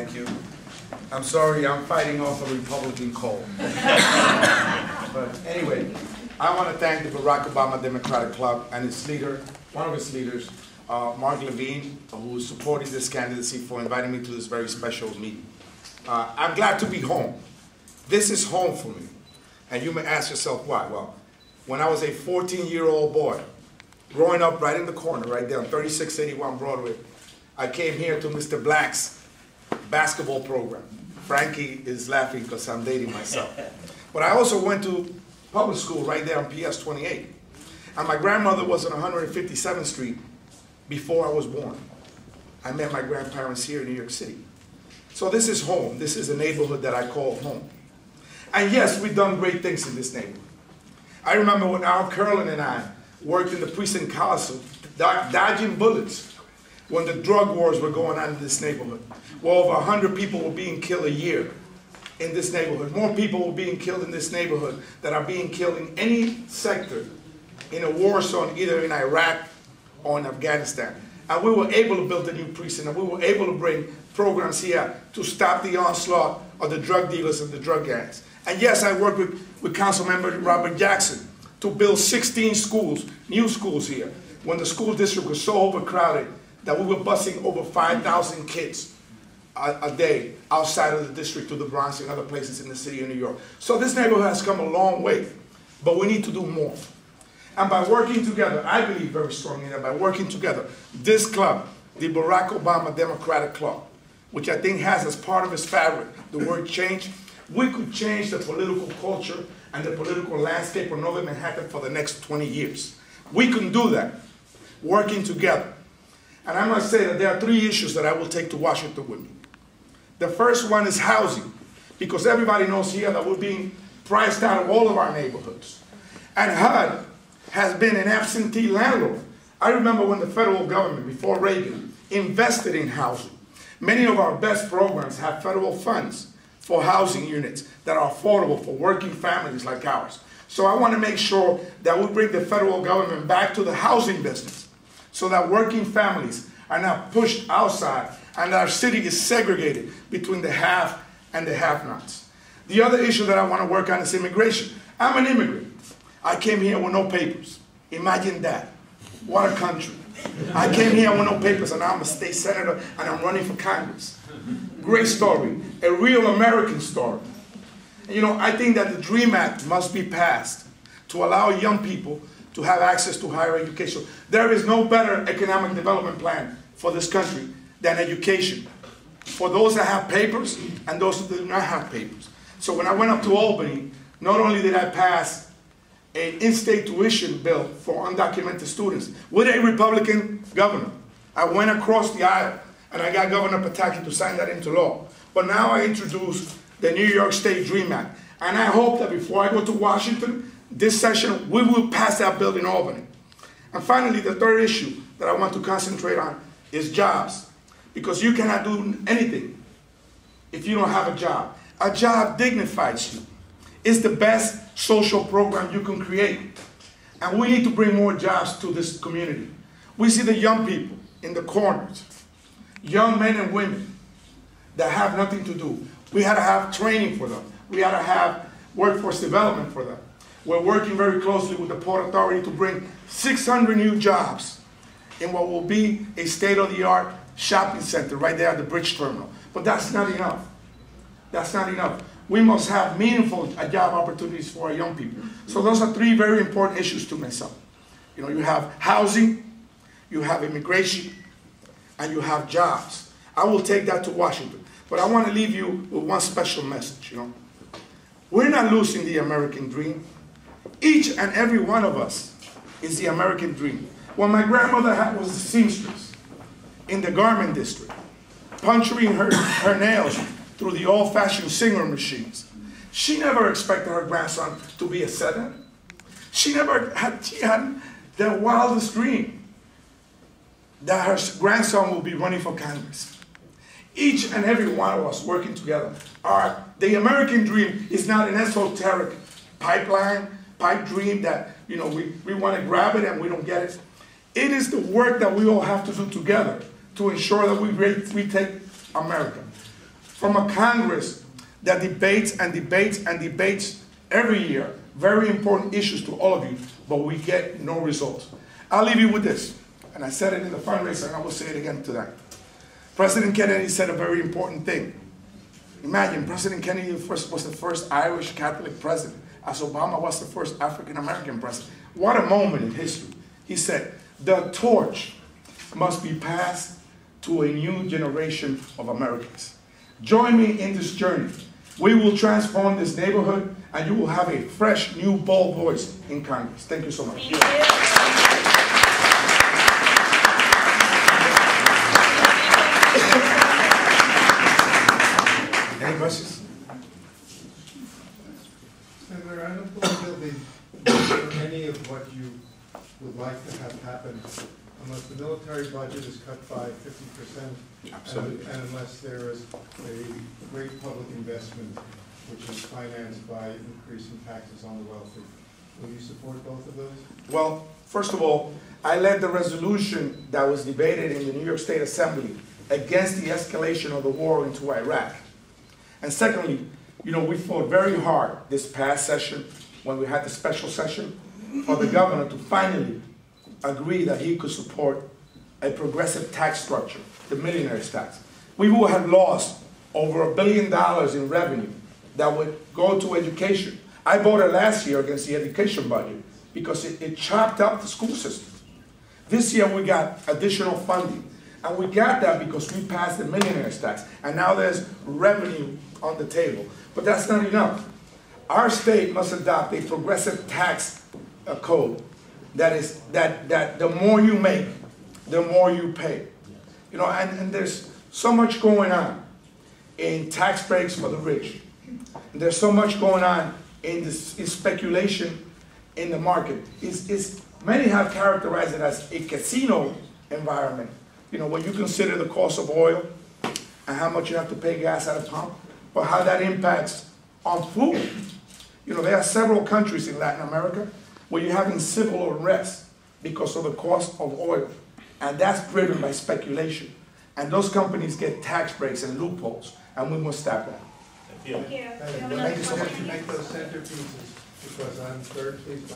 Thank you. I'm sorry, I'm fighting off a Republican cold. But anyway, I want to thank the Barack Obama Democratic Club and its leader, one of its leaders, Mark Levine, who is supporting this candidacy, for inviting me to this very special meeting. I'm glad to be home. This is home for me. And you may ask yourself why. Well, when I was a 14-year-old boy, growing up right in the corner, right there on 3681 Broadway, I came here to Mr. Black's basketball program. Frankie is laughing because I'm dating myself. But I also went to public school right there on PS 28. And my grandmother was on 157th Street before I was born. I met my grandparents here in New York City. So this is home. This is a neighborhood that I call home. And yes, we've done great things in this neighborhood. I remember when Al Curlin and I worked in the precinct council, dodging bullets when the drug wars were going on in this neighborhood. Well, over 100 people were being killed a year in this neighborhood. More people were being killed in this neighborhood than are being killed in any sector in a war zone, either in Iraq or in Afghanistan. And we were able to build a new precinct, and we were able to bring programs here to stop the onslaught of the drug dealers and the drug gangs. And yes, I worked with Council Member Robert Jackson to build 16 schools, new schools here, when the school district was so overcrowded that we were busing over 5,000 kids a day outside of the district to the Bronx and other places in the city of New York. So this neighborhood has come a long way, but we need to do more. And by working together, I believe very strongly that by working together, this club, the Barack Obama Democratic Club, which I think has as part of its fabric the word change, we could change the political culture and the political landscape of Northern Manhattan for the next 20 years. We can do that, working together. And I must say that there are 3 issues that I will take to Washington with me. The first one is housing, because everybody knows here that we're being priced out of all of our neighborhoods. And HUD has been an absentee landlord. I remember when the federal government, before Reagan, invested in housing. Many of our best programs have federal funds for housing units that are affordable for working families like ours. So I want to make sure that we bring the federal government back to the housing business so that working families are not pushed outside and our city is segregated between the have and the have-nots. The other issue that I want to work on is immigration. I'm an immigrant. I came here with no papers. Imagine that. What a country. I came here with no papers, and I'm a state senator and I'm running for Congress. Great story, a real American story. And, you know, I think that the DREAM Act must be passed to allow young people to have access to higher education. There is no better economic development plan for this country than education, for those that have papers and those that do not have papers. So when I went up to Albany, not only did I pass an in-state tuition bill for undocumented students with a Republican governor, I went across the aisle and I got Governor Pataki to sign that into law. But now I introduced the New York State DREAM Act. And I hope that before I go to Washington, this session, we will pass that bill in Albany. And finally, the third issue that I want to concentrate on is jobs. Because you cannot do anything if you don't have a job. A job dignifies you. It's the best social program you can create. And we need to bring more jobs to this community. We see the young people in the corners, young men and women that have nothing to do. We had to have training for them. We had to have workforce development for them. We're working very closely with the Port Authority to bring 600 new jobs in what will be a state-of-the-art shopping center right there at the bridge terminal. But that's not enough. That's not enough. We must have meaningful job opportunities for our young people. So those are 3 very important issues to myself. You know, you have housing, you have immigration, and you have jobs. I will take that to Washington. But I want to leave you with one special message, you know. We're not losing the American dream. Each and every one of us is the American dream. When my grandmother was a seamstress in the garment district, puncturing her nails through the old-fashioned Singer machines, she never expected her grandson to be a senator. She had the wildest dream that her grandson will be running for Congress. Each and every one of us working together. The American dream is not an esoteric pipe dream that, you know, we want to grab it and we don't get it. It is the work that we all have to do together to ensure that we take America. from a Congress that debates and debates and debates every year very important issues to all of you, but we get no results. I'll leave you with this, and I said it in the fundraiser, and I will say it again tonight. President Kennedy said a very important thing. Imagine, President Kennedy was the first Irish Catholic president, as Obama was the first African American president. What a moment in history. He said, the torch must be passed to a new generation of Americans. Join me in this journey. We will transform this neighborhood, and you will have a fresh, new, bold voice in Congress. Thank you so much. Thank you. Any questions? Senator, I don't believe there'll be any of what you would like to have happen unless the military budget is cut by 50%. Absolutely. And unless there is a great public investment which is financed by increasing taxes on the wealthy. Will you support both of those? Well, first of all, I led the resolution that was debated in the New York State Assembly against the escalation of the war into Iraq. And secondly, we fought very hard this past session when we had the special session for the governor to finally agree that he could support a progressive tax structure, the millionaire's tax. We would have lost over $1 billion in revenue that would go to education. I voted last year against the education budget because it chopped up the school system. This year we got additional funding, and we got that because we passed the millionaire's tax, and now there's revenue on the table. But that's not enough. Our state must adopt a progressive tax code that the more you make, the more you pay. And there's so much going on in tax breaks for the rich. And there's so much going on in speculation in the market. Many have characterized it as a casino environment, where you consider the cost of oil and how much you have to pay gas at a pump, but how that impacts on food. There are several countries in Latin America where you're having civil unrest because of the cost of oil, and that's driven by speculation. And those companies get tax breaks and loopholes, and we must stop that. Thank you. Thank you so much. You make those centerpieces because I'm third, please.